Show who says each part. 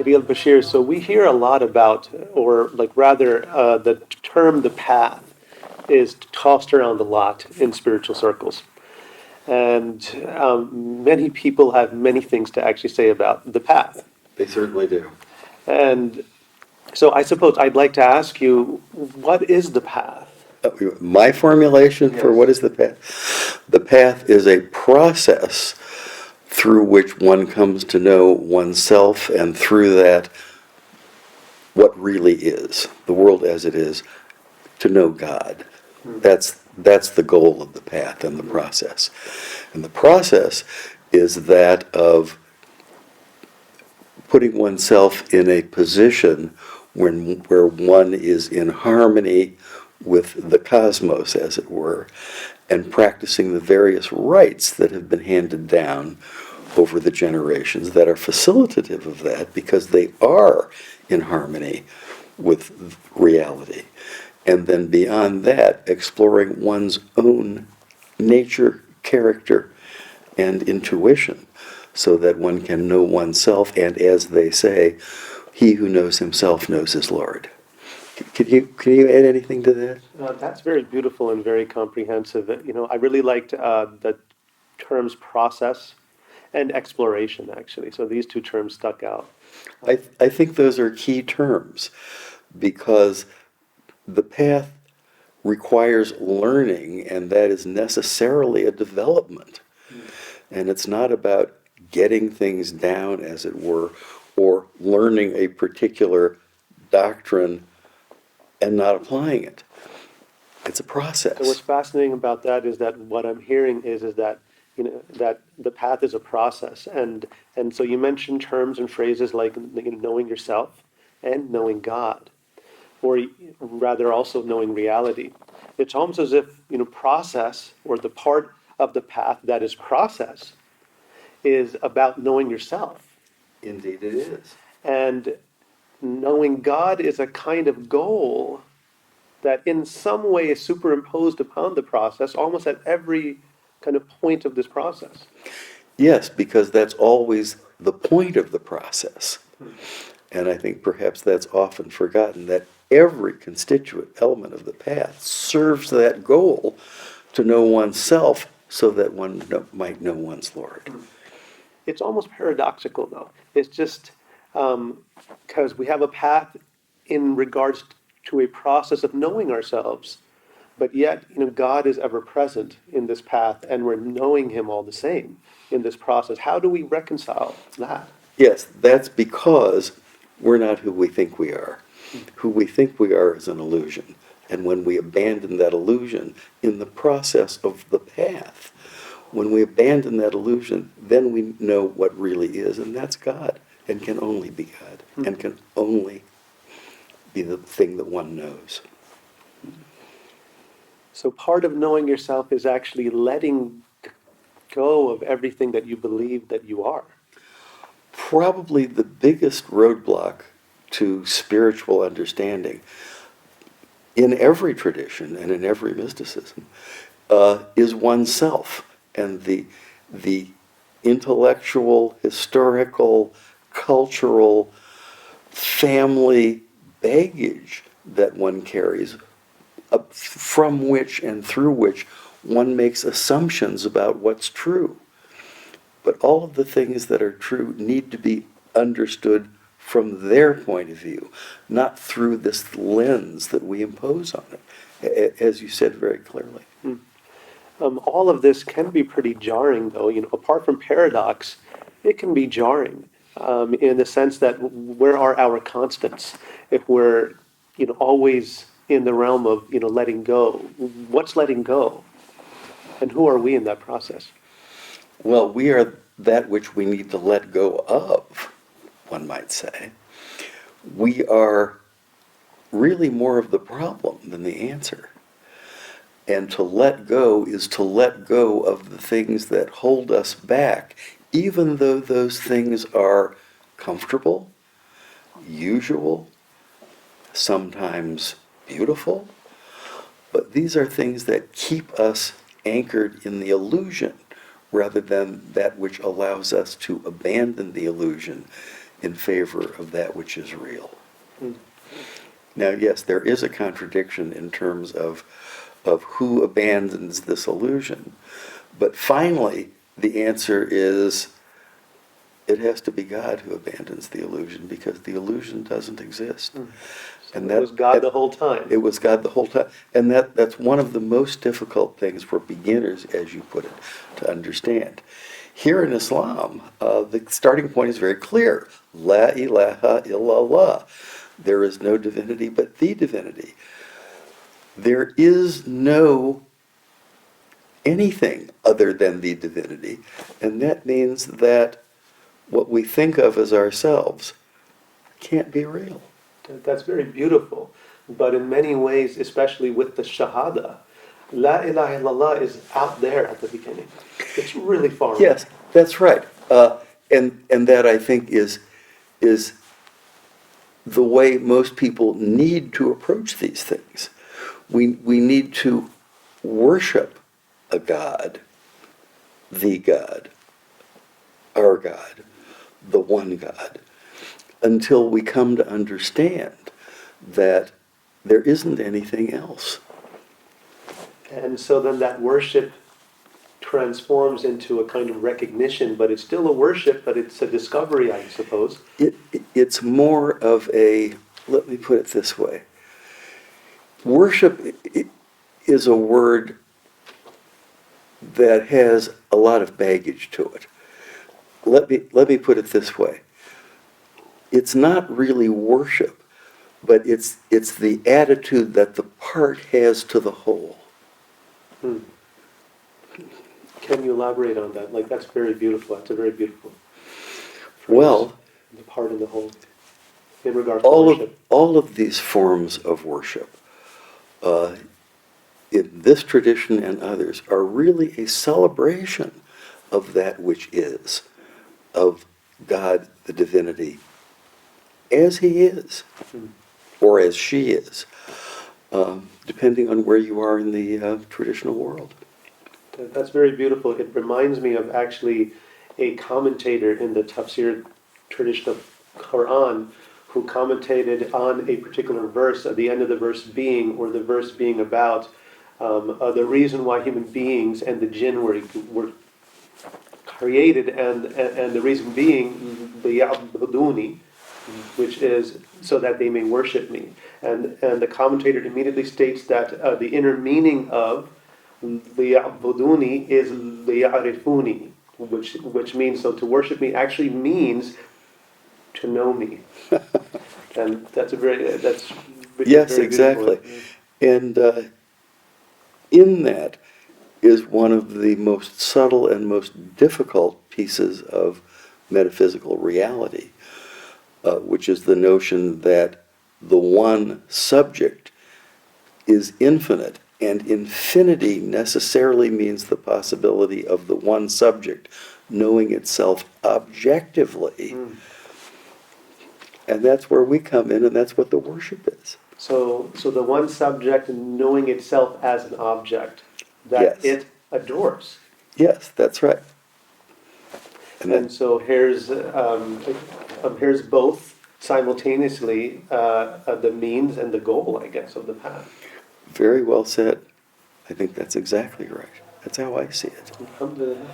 Speaker 1: Real Bashir, so we hear a lot about, or like rather, the term the path is tossed around a lot in spiritual circles. And many people have many things to actually say about the path.
Speaker 2: They certainly do.
Speaker 1: And so I suppose I'd like to ask you, what is the path?
Speaker 2: My formulation for
Speaker 1: Yes.
Speaker 2: what is the path? The path is a process through which one comes to know oneself, and through that, what really is, the world as it is, to know God. That's the goal of the path and the process. And the process is that of putting oneself in a position where one is in harmony with the cosmos, as it were, and practicing the various rites that have been handed down over the generations that are facilitative of that, because they are in harmony with reality. And then beyond that, exploring one's own nature, character, and intuition, so that one can know oneself, and as they say, he who knows himself knows his Lord. Can you add anything to that?
Speaker 1: That's very beautiful and very comprehensive. I really liked the terms process and exploration, actually. So these two terms stuck out.
Speaker 2: I think those are key terms, because the path requires learning, and that is necessarily a development. And it's not about getting things down, as it were, or learning a particular doctrine and not applying it. It's a
Speaker 1: So what's
Speaker 2: process.
Speaker 1: fascinating about that is that what I'm hearing is that that the path is a process, and so you mentioned terms and phrases like knowing yourself and knowing God, or rather also knowing reality. It's almost as if process, or the part of the path that is process, is about knowing yourself,
Speaker 2: Indeed, it is.
Speaker 1: and knowing God is a kind of goal that in some way is superimposed upon the process almost at every kind of point of this process.
Speaker 2: Yes, because that's always the point of the process. And I think perhaps that's often forgotten, that every constituent element of the path serves that goal, to know oneself so that one might know one's Lord.
Speaker 1: It's almost paradoxical, though. It's just because we have a path in regards to a process of knowing ourselves, but yet, God is ever present in this path, and we're knowing Him all the same in this process. How do we reconcile that?
Speaker 2: Yes, that's because we're not who we think we are. Who we think we are is an illusion. And when we abandon that illusion in the process of the path, when we abandon that illusion, then we know what really is, and that's God, and can only be God, and can only be the thing that one knows.
Speaker 1: So part of knowing yourself is actually letting go of everything that you believe that you are.
Speaker 2: Probably the biggest roadblock to spiritual understanding in every tradition and in every mysticism is oneself, and the intellectual, historical, cultural, family baggage that one carries, from which and through which one makes assumptions about what's true. But all of the things that are true need to be understood from their point of view, not through this lens that we impose on it, as you said very clearly.
Speaker 1: All of this can be pretty jarring, though. Apart from paradox, it can be jarring in the sense that where are our constants? If we're, always in the realm of, letting go, what's letting go? And who are we in that process?
Speaker 2: Well, we are that which we need to let go of, one might say. We are really more of the problem than the answer. And to let go is to let go of the things that hold us back, even though those things are comfortable, usual, sometimes beautiful. But these are things that keep us anchored in the illusion, rather than that which allows us to abandon the illusion in favor of that which is real.
Speaker 1: Mm.
Speaker 2: Now, yes, there is a contradiction in terms of who abandons this illusion, but finally, the answer is it has to be God who abandons the illusion, because the illusion doesn't exist.
Speaker 1: Mm. So
Speaker 2: And
Speaker 1: it was God the whole time.
Speaker 2: It was God the whole time. And that's one of the most difficult things for beginners, as you put it, to understand. Here in Islam, the starting point is very clear. La ilaha illallah. There is no divinity but the divinity. There is no anything other than the divinity. And that means that what we think of as ourselves can't be real.
Speaker 1: That's very beautiful. But in many ways, especially with the Shahada, La ilaha illallah is out there at the beginning. It's really far away.
Speaker 2: Yes, that's right. And that, I think, is the way most people need to approach these things. We need to worship a God, the God, our God, the one God, until we come to understand that there isn't anything else.
Speaker 1: And so then that worship transforms into a kind of recognition, but it's still a worship, but it's a discovery, I suppose.
Speaker 2: It's more of a, let me put it this way. Worship is a word that has a lot of baggage to it. Let me put it this way. It's not really worship, but it's the attitude that the part has to the whole.
Speaker 1: Hmm. Can you elaborate on that? Like, that's very beautiful. That's a very beautiful phrase.
Speaker 2: Well,
Speaker 1: The part and the whole, in regards to worship.
Speaker 2: all of these forms of worship, in this tradition and others, are really a celebration of that which is, of God, the divinity, as he is, or as she is, depending on where you are in the traditional world.
Speaker 1: That's very beautiful. It reminds me of actually a commentator in the tafsir tradition of Quran who commentated on a particular verse, at the end of the verse being, or the verse being about the reason why human beings and the jinn were created, and the reason being, لِيَعْبُدُونِي, which is so that they may worship me. And the commentator immediately states that the inner meaning of لِيَعْبُدُونِي is لِيَعْرِفُونِي, which means, so to worship me actually means to know me. And that's
Speaker 2: Yes,
Speaker 1: very
Speaker 2: exactly.
Speaker 1: beautiful.
Speaker 2: And in that is one of the most subtle and most difficult pieces of metaphysical reality, which is the notion that the one subject is infinite, and infinity necessarily means the possibility of the one subject knowing itself objectively.
Speaker 1: Mm.
Speaker 2: And that's where we come in, and that's what the worship is.
Speaker 1: So the one subject knowing itself as an object that
Speaker 2: Yes.
Speaker 1: it adores.
Speaker 2: Yes, that's right.
Speaker 1: And so here's both simultaneously the means and the goal, I guess, of the path.
Speaker 2: Very well said. I think that's exactly right. That's how I see it.
Speaker 1: Alhamdulillah.